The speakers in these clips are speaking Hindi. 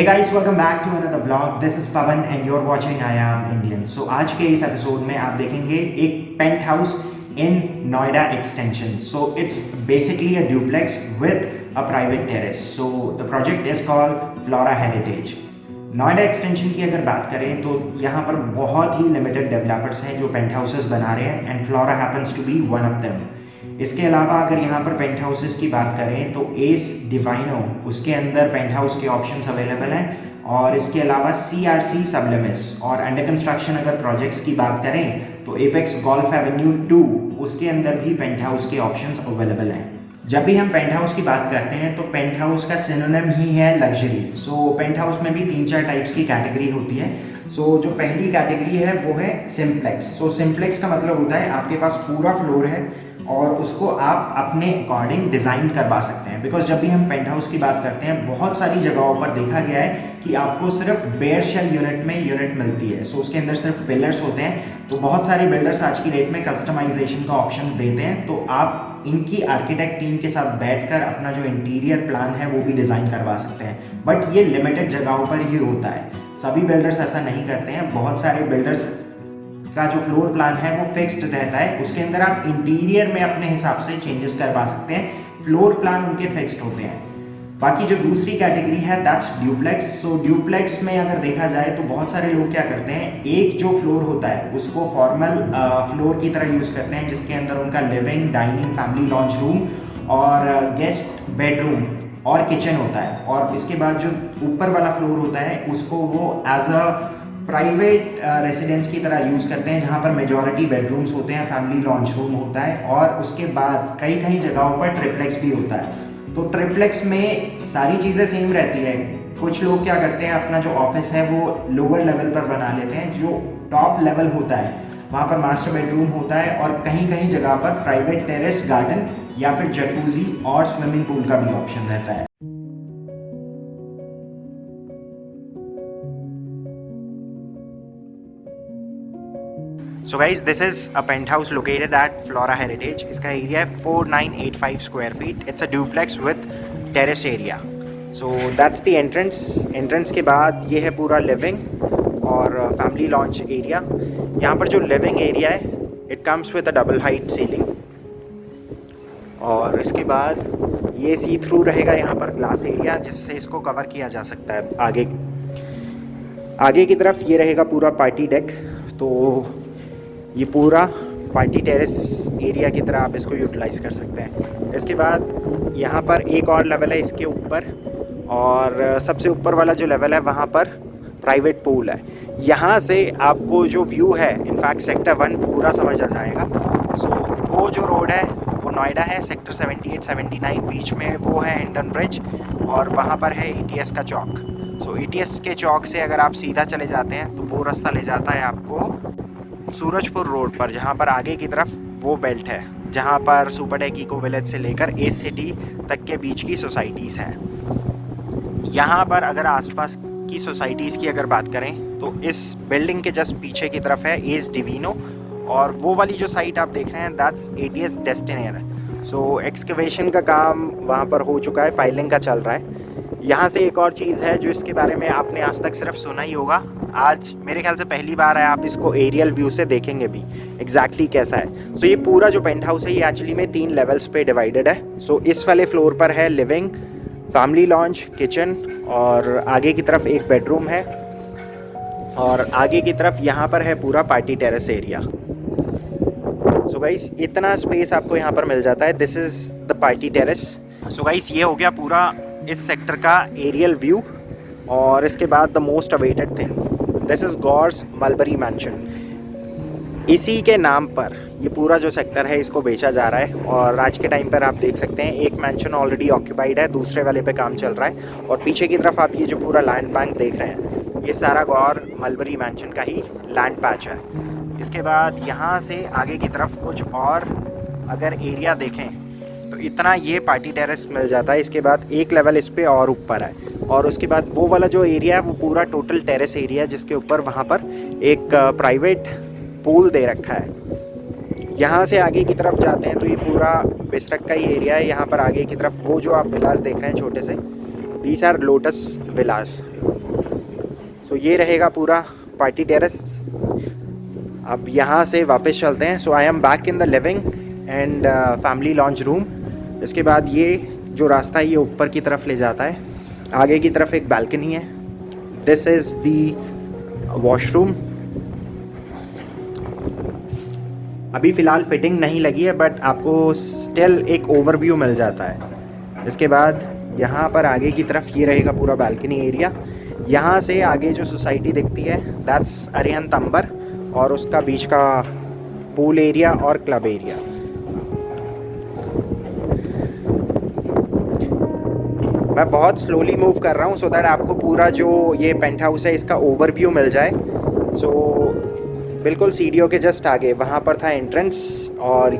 guys, welcome back to another vlog. This is Pavan and you're watching I Am Indian. So आज के इस एपिसोड में आप देखेंगे एक penthouse in Noida extension. So it's basically a duplex with a private terrace. So the project is called Flora Heritage. Noida extension की अगर बात करें तो यहाँ पर बहुत ही लिमिटेड डेवलपर्स हैं जो पेंट हाउसेस बना रहे हैं and Flora happens to be one of them. इसके अलावा अगर यहाँ पर पेंट हाउसेस की बात करें तो एस डिवाइनो उसके अंदर पेंट हाउस के ऑप्शंस अवेलेबल हैं और इसके अलावा CRC सबलिमिस और अंडर कंस्ट्रक्शन अगर प्रोजेक्ट्स की बात करें तो एपेक्स गोल्फ एवेन्यू 2 उसके अंदर भी पेंट हाउस के ऑप्शंस अवेलेबल हैं. जब भी हम पेंट हाउस की बात करते हैं तो पेंट हाउस का सिनोनिम ही है लग्जरी. सो पेंट हाउस में भी 3-4 टाइप्स की कैटेगरी होती है. सो जो पहली कैटेगरी है वो है सिंप्लेक्स. सो सिंप्लेक्स का मतलब होता है आपके पास पूरा फ्लोर है और उसको आप अपने अकॉर्डिंग डिज़ाइन करवा सकते हैं. बिकॉज जब भी हम पेंट हाउस की बात करते हैं बहुत सारी जगहों पर देखा गया है कि आपको सिर्फ बेयर शेल यूनिट में यूनिट मिलती है. सो उसके अंदर सिर्फ पिलर्स होते हैं. तो बहुत सारे बिल्डर्स आज की डेट में कस्टमाइजेशन का ऑप्शन देते हैं. तो आप इनकी आर्किटेक्ट टीम के साथ बैठकर अपना जो इंटीरियर प्लान है वो भी डिज़ाइन करवा सकते हैं. बट ये लिमिटेड जगहों पर ही होता है. सभी बिल्डर्स ऐसा नहीं करते हैं. बहुत सारे बिल्डर्स का जो फ्लोर प्लान है वो फिक्स्ड रहता है. उसके अंदर आप इंटीरियर में अपने हिसाब से चेंजेस करवा सकते हैं. फ्लोर प्लान उनके फिक्स्ड होते हैं. बाकी जो दूसरी कैटेगरी है दैट्स ड्यूप्लेक्स. सो ड्यूप्लेक्स में अगर देखा जाए तो बहुत सारे लोग क्या करते हैं एक जो फ्लोर होता है उसको फॉर्मल फ्लोर की तरह यूज़ करते हैं जिसके अंदर उनका living, dining, family lounge room और गेस्ट बेडरूम और किचन होता है. और इसके बाद जो ऊपर वाला फ्लोर होता है उसको वो एज अ प्राइवेट रेसिडेंस की तरह यूज़ करते हैं जहाँ पर मेजॉरिटी बेडरूम्स होते हैं, फैमिली लॉन्च रूम होता है और उसके बाद कई कई जगहों पर ट्रिप्लेक्स भी होता है. तो ट्रिप्लेक्स में सारी चीज़ें सेम रहती है. कुछ लोग क्या करते हैं अपना जो ऑफिस है वो लोअर लेवल पर बना लेते हैं. जो टॉप लेवल होता है वहाँ पर मास्टर बेडरूम होता है और कहीं कहीं जगह पर प्राइवेट टेरेस गार्डन या फिर जकूजी और स्विमिंग पूल का भी ऑप्शन रहता है. So guys, this is a penthouse located at Flora Heritage. इसका एरिया है 4985 square feet. It's a duplex with terrace area. So that's the entrance. Entrance के बाद ये है पूरा लिविंग और फैमिली लॉन्च एरिया. यहाँ पर जो लिविंग एरिया है it comes with a double height ceiling और इसके बाद ये सी थ्रू रहेगा यहाँ पर ग्लास एरिया जिससे इसको कवर किया जा सकता है. आगे की तरफ ये रहेगा पूरा पार्टी डेक. तो ये पूरा पार्टी टेरेस एरिया की तरह आप इसको यूटिलाइज़ कर सकते हैं. इसके बाद यहाँ पर एक और लेवल है इसके ऊपर और सबसे ऊपर वाला जो लेवल है वहाँ पर प्राइवेट पूल है. यहाँ से आपको जो व्यू है इनफैक्ट सेक्टर 1 पूरा समझ आ जाएगा. सो वो जो रोड है वो नोएडा है. सेक्टर 78-79 बीच में वो है हिंडन ब्रिज और वहाँ पर है ATS का चौक. सो ATS के चौक से अगर आप सीधा चले जाते हैं तो वो रास्ता ले जाता है आपको सूरजपुर रोड पर जहाँ पर आगे की तरफ वो बेल्ट है जहाँ पर सुपरटेक इको विलेज से लेकर एस सिटी तक के बीच की सोसाइटीज़ हैं. यहाँ पर अगर आसपास की सोसाइटीज़ की अगर बात करें तो इस बिल्डिंग के जस्ट पीछे की तरफ है एस डिवीनो और वो वाली जो साइट आप देख रहे हैं दैट्स ATS डेस्टिनेयर. सो एक्सकवेशन का काम वहाँ पर हो चुका है, पाइलिंग का चल रहा है. यहाँ से एक और चीज़ है जो इसके बारे में आपने आज तक सिर्फ सुना ही होगा. आज मेरे ख्याल से पहली बार है आप इसको एरियल व्यू से देखेंगे भी एग्जैक्टली कैसा है. सो ये पूरा जो पेंट हाउस है ये एक्चुअली में 3 लेवल्स पे डिवाइडेड है. सो इस वाले फ्लोर पर है लिविंग, फैमिली लॉन्च, किचन और आगे की तरफ एक बेडरूम है और आगे की तरफ यहाँ पर है पूरा party terrace area. So guys इतना स्पेस आपको यहाँ पर मिल जाता है. This is the party terrace. So guys ये हो गया पूरा इस सेक्टर का एरियल व्यू और इसके बाद the most awaited thing this is Gaurs mulberry mansion. इसी के नाम पर ये पूरा जो सेक्टर है इसको बेचा जा रहा है और आज के टाइम पर आप देख सकते हैं एक मैंशन ऑलरेडी ऑक्यूपाइड है, दूसरे वाले पे काम चल रहा है और पीछे की तरफ आप ये जो पूरा लैंड बैंक देख रहे हैं ये सारा गौर मलबरी मैंशन का ही लैंड पैच है. इसके बाद यहाँ से आगे की तरफ कुछ और अगर एरिया देखें तो इतना ये पार्टी टेरेस मिल जाता है. इसके बाद एक लेवल इस पे और ऊपर है और उसके बाद वो वाला जो एरिया है वो पूरा टोटल टेरेस एरिया है जिसके ऊपर वहाँ पर एक प्राइवेट पूल दे रखा है. यहाँ से आगे की तरफ जाते हैं तो ये पूरा बिसरक का ही एरिया है. यहाँ पर आगे की तरफ वो जो आप विलास देख रहे हैं छोटे से, दीज आर लोटस विलास. सो ये रहेगा पूरा पार्टी टेरेस। अब यहाँ से वापस चलते हैं। So I am back in the living and family lounge room. इसके बाद ये जो रास्ता है ये ऊपर की तरफ ले जाता है। आगे की तरफ एक बालकनी है। This is the washroom. अभी फ़िलहाल फिटिंग नहीं लगी है बट आपको स्टिल एक ओवरव्यू मिल जाता है। इसके बाद यहाँ पर आगे की तरफ ये रहेगा पूरा बालकनी एरिया। यहाँ से आगे जो सोसाइटी दिखती है दैट्स अरिहंत अंबर, और उसका बीच का पूल एरिया और क्लब एरिया। मैं बहुत स्लोली मूव कर रहा हूँ सो दैट आपको पूरा जो ये पेंट हाउस है इसका ओवरव्यू मिल जाए। सो बिल्कुल सीढ़ियों के जस्ट आगे वहाँ पर था एंट्रेंस, और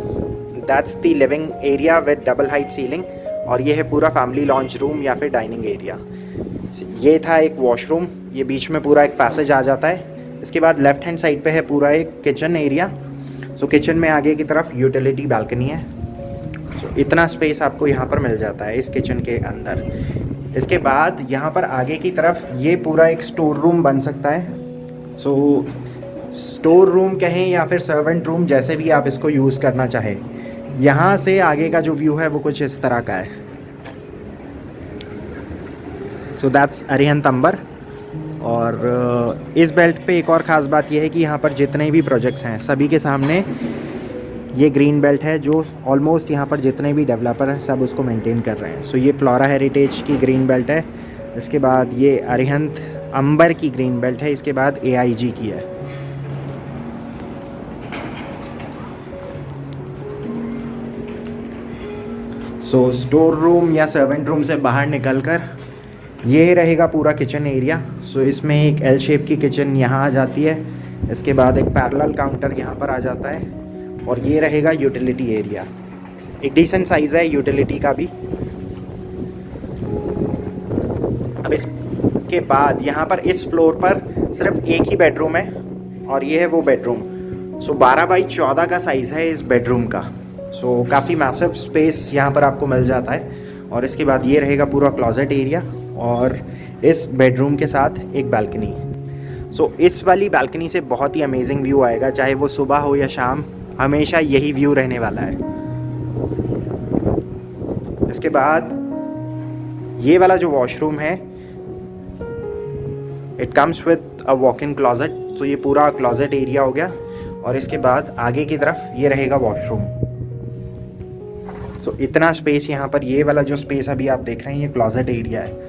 that's the living area with double height ceiling, और ये है पूरा फैमिली लॉन्च रूम या फिर डाइनिंग एरिया। ये था एक वॉशरूम, ये बीच में पूरा एक पैसेज आ जाता है। इसके बाद लेफ्ट हैंड साइड पे है पूरा एक किचन एरिया। सो किचन में आगे की तरफ यूटिलिटी बालकनी है। सो इतना स्पेस आपको यहाँ पर मिल जाता है इस किचन के अंदर। इसके बाद यहाँ पर आगे की तरफ ये पूरा एक स्टोर रूम बन सकता है। सो स्टोर रूम कहें या फिर सर्वेंट रूम, जैसे भी आप इसको यूज़ करना चाहें। यहाँ से आगे का जो व्यू है वो कुछ इस तरह का है। सो दैट्स अरिहंत अंबर। और इस बेल्ट पे एक और ख़ास बात यह है कि यहाँ पर जितने भी प्रोजेक्ट्स हैं सभी के सामने ये ग्रीन बेल्ट है, जो ऑलमोस्ट यहाँ पर जितने भी डेवलपर हैं सब उसको मेंटेन कर रहे हैं। सो ये फ्लोरा हेरिटेज की ग्रीन बेल्ट है। इसके बाद ये अरिहंत अंबर की ग्रीन बेल्ट है। इसके बाद AIG की है। सो स्टोर रूम या सर्वेंट रूम से बाहर निकलकर ये रहेगा पूरा किचन एरिया। सो इसमें एक L शेप की किचन यहाँ आ जाती है। इसके बाद एक पैरेलल काउंटर यहाँ पर आ जाता है, और ये रहेगा यूटिलिटी एरिया। एक डिसेंट साइज़ है यूटिलिटी का भी। अब इसके बाद यहाँ पर इस फ्लोर पर सिर्फ एक ही बेडरूम है, और ये है वो बेडरूम। सो 12 बाई 14 का साइज़ है इस बेडरूम का। सो काफ़ी मैसिव स्पेस यहाँ पर आपको मिल जाता है। और इसके बाद ये रहेगा पूरा क्लोजेट एरिया, और इस बेडरूम के साथ एक बालकनी। सो इस वाली बालकनी से बहुत ही अमेजिंग व्यू आएगा, चाहे वो सुबह हो या शाम, हमेशा यही व्यू रहने वाला है। इसके बाद ये वाला जो वॉशरूम है it comes with a walk in closet. तो ये पूरा क्लोजेट एरिया हो गया, और इसके बाद आगे की तरफ ये रहेगा वॉशरूम। सो इतना स्पेस यहाँ पर, ये वाला जो स्पेस अभी आप देख रहे हैं ये क्लोजेट एरिया है।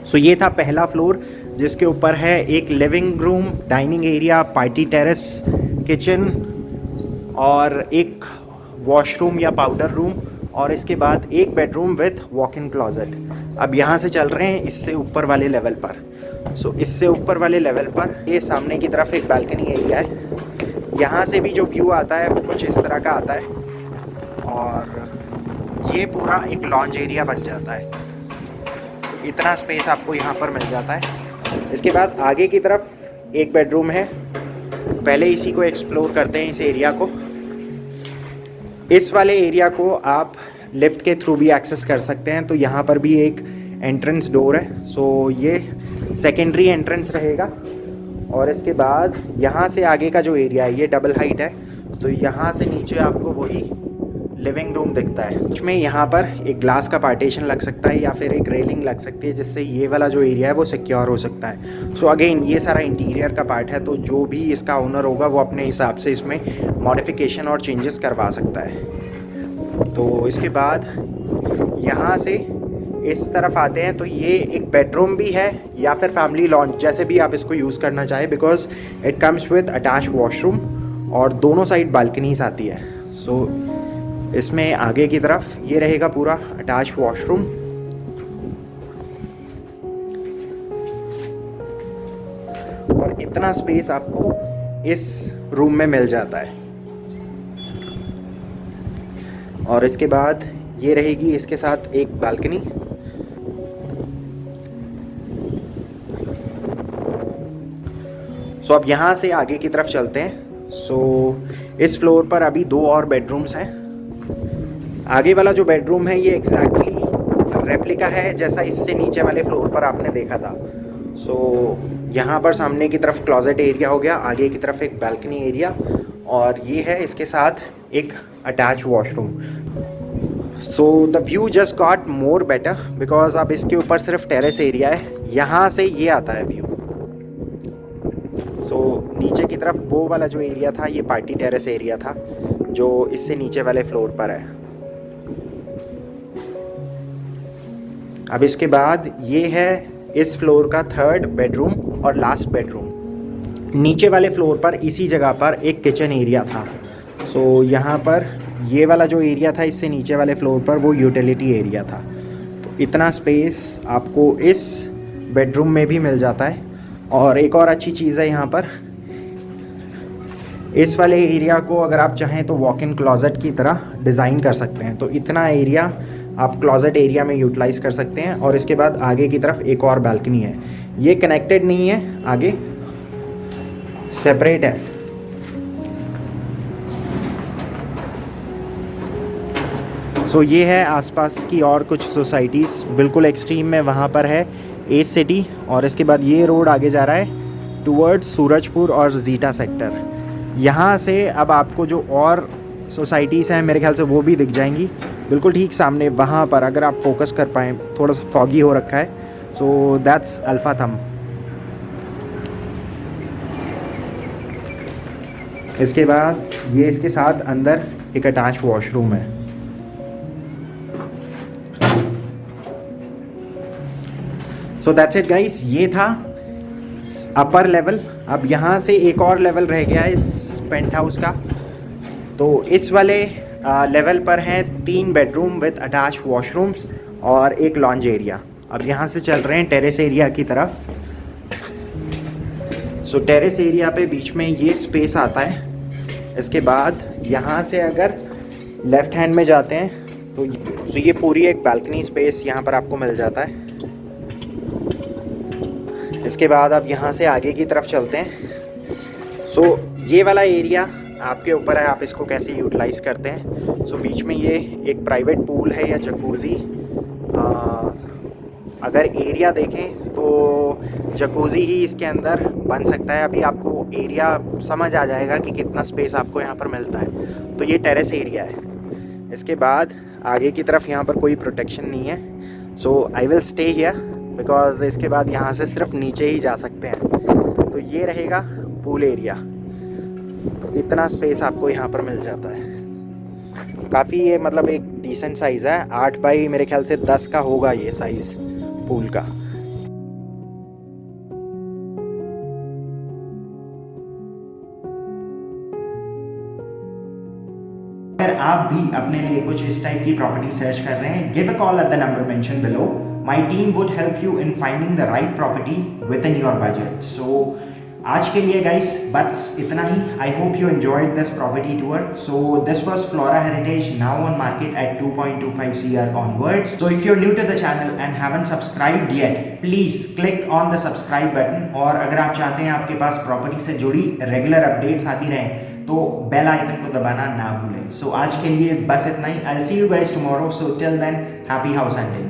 सो ये था पहला फ्लोर, जिसके ऊपर है एक living room, dining area, party terrace, kitchen और एक वॉशरूम या पाउडर रूम, और इसके बाद एक bedroom with walk in closet. अब यहाँ से चल रहे हैं इससे ऊपर वाले लेवल पर। सो इससे ऊपर वाले लेवल पर ये सामने की तरफ एक बालकनी एरिया है। यहाँ से भी जो व्यू आता है वो कुछ इस तरह का आता है, और ये पूरा एक लॉन्ज एरिया बन जाता है। इतना स्पेस आपको यहाँ पर मिल जाता है। इसके बाद आगे की तरफ एक बेडरूम है। पहले इसी को एक्सप्लोर करते हैं, इस एरिया को। इस वाले एरिया को आप लिफ्ट के थ्रू भी एक्सेस कर सकते हैं। तो यहाँ पर भी एक एंट्रेंस डोर है। सो ये सेकेंडरी एंट्रेंस रहेगा, और इसके बाद यहाँ से आगे का जो एरिया है ये डबल हाइट है। तो यहाँ से नीचे आपको वही लिविंग रूम दिखता है। उसमें यहाँ पर एक ग्लास का पार्टीशन लग सकता है या फिर एक रेलिंग लग सकती है, जिससे ये वाला जो एरिया है वो सिक्योर हो सकता है। सो अगेन ये सारा इंटीरियर का पार्ट है, तो जो भी इसका ओनर होगा वो अपने हिसाब से इसमें मॉडिफिकेशन और चेंजेस करवा सकता है। तो इसके बाद यहाँ से इस तरफ आते हैं, तो ये एक बेडरूम भी है या फिर फैमिली लॉन्च, जैसे भी आप इसको यूज़ करना चाहें, because it comes with attach washroom और दोनों साइड बालकनीज आती है। सो इसमें आगे की तरफ ये रहेगा पूरा अटैच वॉशरूम, और इतना स्पेस आपको इस रूम में मिल जाता है। और इसके बाद ये रहेगी इसके साथ एक बालकनी। सो अब यहाँ से आगे की तरफ चलते हैं। इस फ्लोर पर अभी 2 और बेडरूम्स हैं। आगे वाला जो बेडरूम है ये एग्जैक्टली रेप्लिका है जैसा इससे नीचे वाले फ्लोर पर आपने देखा था। यहाँ पर सामने की तरफ क्लोजेट एरिया हो गया, आगे की तरफ एक बालकनी एरिया, और ये है इसके साथ एक attach washroom. The view just got more better because अब इसके ऊपर सिर्फ टेरेस एरिया है, यहाँ से ये आता है व्यू। नीचे की तरफ वो वाला जो एरिया था ये पार्टी टेरेस एरिया था जो इससे नीचे वाले फ्लोर पर है। अब इसके बाद ये है इस फ्लोर का 3rd बेडरूम और लास्ट बेडरूम। नीचे वाले फ्लोर पर इसी जगह पर एक किचन एरिया था। यहाँ पर ये वाला जो एरिया था इससे नीचे वाले फ्लोर पर वो यूटिलिटी एरिया था। तो इतना स्पेस आपको इस बेडरूम में भी मिल जाता है। और एक और अच्छी चीज़ है यहाँ पर, इस वाले एरिया को अगर आप चाहें तो वॉक इन क्लोजेट की तरह डिज़ाइन कर सकते हैं। तो इतना एरिया आप क्लोजेट एरिया में यूटिलाइज़ कर सकते हैं। और इसके बाद आगे की तरफ एक और बालकनी है, ये कनेक्टेड नहीं है, आगे सेपरेट है। ये है आसपास की और कुछ सोसाइटीज़। बिल्कुल एक्सट्रीम में वहाँ पर है एस सिटी, और इसके बाद ये रोड आगे जा रहा है टूवर्ड्स सूरजपुर और जीटा सेक्टर। यहाँ से अब आपको जो और सोसाइटीज़ हैं मेरे ख्याल से वो भी दिख जाएंगी बिल्कुल ठीक सामने वहाँ पर, अगर आप फोकस कर पाएँ। थोड़ा सा फॉगी हो रखा है। दैट्स अल्फा थम। इसके बाद ये इसके साथ अंदर एक अटैच वॉशरूम है। दैट्स इट गाइस, ये था अपर लेवल। अब यहाँ से एक और लेवल रह गया है इस पेंट हाउस का। तो इस वाले लेवल पर हैं 3 बेडरूम विद अटैच वॉशरूम्स और एक लॉन्ज एरिया। अब यहाँ से चल रहे हैं टेरेस एरिया की तरफ। टेरेस एरिया पे बीच में ये स्पेस आता है। इसके बाद यहाँ से अगर लेफ़्ट हैंड में जाते हैं तो ये पूरी एक बालकनी स्पेस यहाँ पर आपको मिल जाता है। इसके बाद अब यहाँ से आगे की तरफ चलते हैं। ये वाला एरिया आपके ऊपर है, आप इसको कैसे यूटिलाइज़ करते हैं। बीच में ये एक प्राइवेट पूल है या जकूज़ी। अगर एरिया देखें तो जकूज़ी ही इसके अंदर बन सकता है। अभी आपको एरिया समझ आ जाएगा कि कितना स्पेस आपको यहाँ पर मिलता है। तो ये टेरेस एरिया है। इसके बाद आगे की तरफ यहाँ पर कोई प्रोटेक्शन नहीं है। I will stay here because इसके बाद यहाँ से सिर्फ नीचे ही जा सकते हैं। तो ये रहेगा पूल एरिया। तो इतना स्पेस आपको यहाँ पर मिल जाता है। काफ़ी ये मतलब एक डिसेंट साइज़ है। 8 बाई मेरे ख्याल से 10 का होगा ये साइज़ पूल का। अगर आप भी अपने लिए कुछ इस टाइप की प्रॉपर्टी सर्च कर रहे हैं, give a call at the number mention below. My team would help you in finding the right property within your budget. आज के लिए guys बस इतना ही। I hope you enjoyed this property tour. This was Flora Heritage, now on market at 2.25 CR onwards. If you're new to the channel and haven't subscribed yet, please click on the subscribe button. और अगर आप चाहते हैं आपके पास प्रॉपर्टी से जुड़ी रेगुलर अपडेट्स आती रहें तो बेल आइकन को दबाना ना भूलें। आज के लिए बस इतना ही। I'll see you guys tomorrow. Till then, happy house hunting.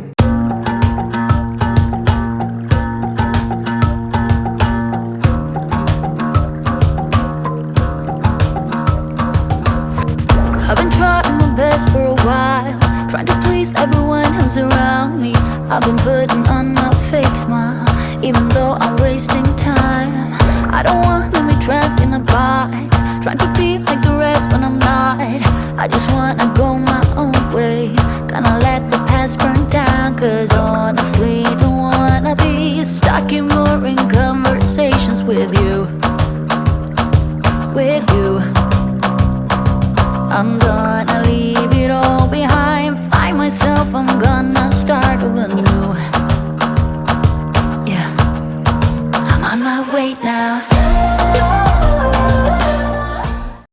For a while, trying to please everyone who's around me. I've been putting on a fake smile, even though I'm wasting time. I don't wanna be trapped in a box, trying to be like the rest when I'm not. I just wanna go my own way, gonna let the past burn down. Cause honestly, don't wanna be stuck in boring conversations with you. I'm gonna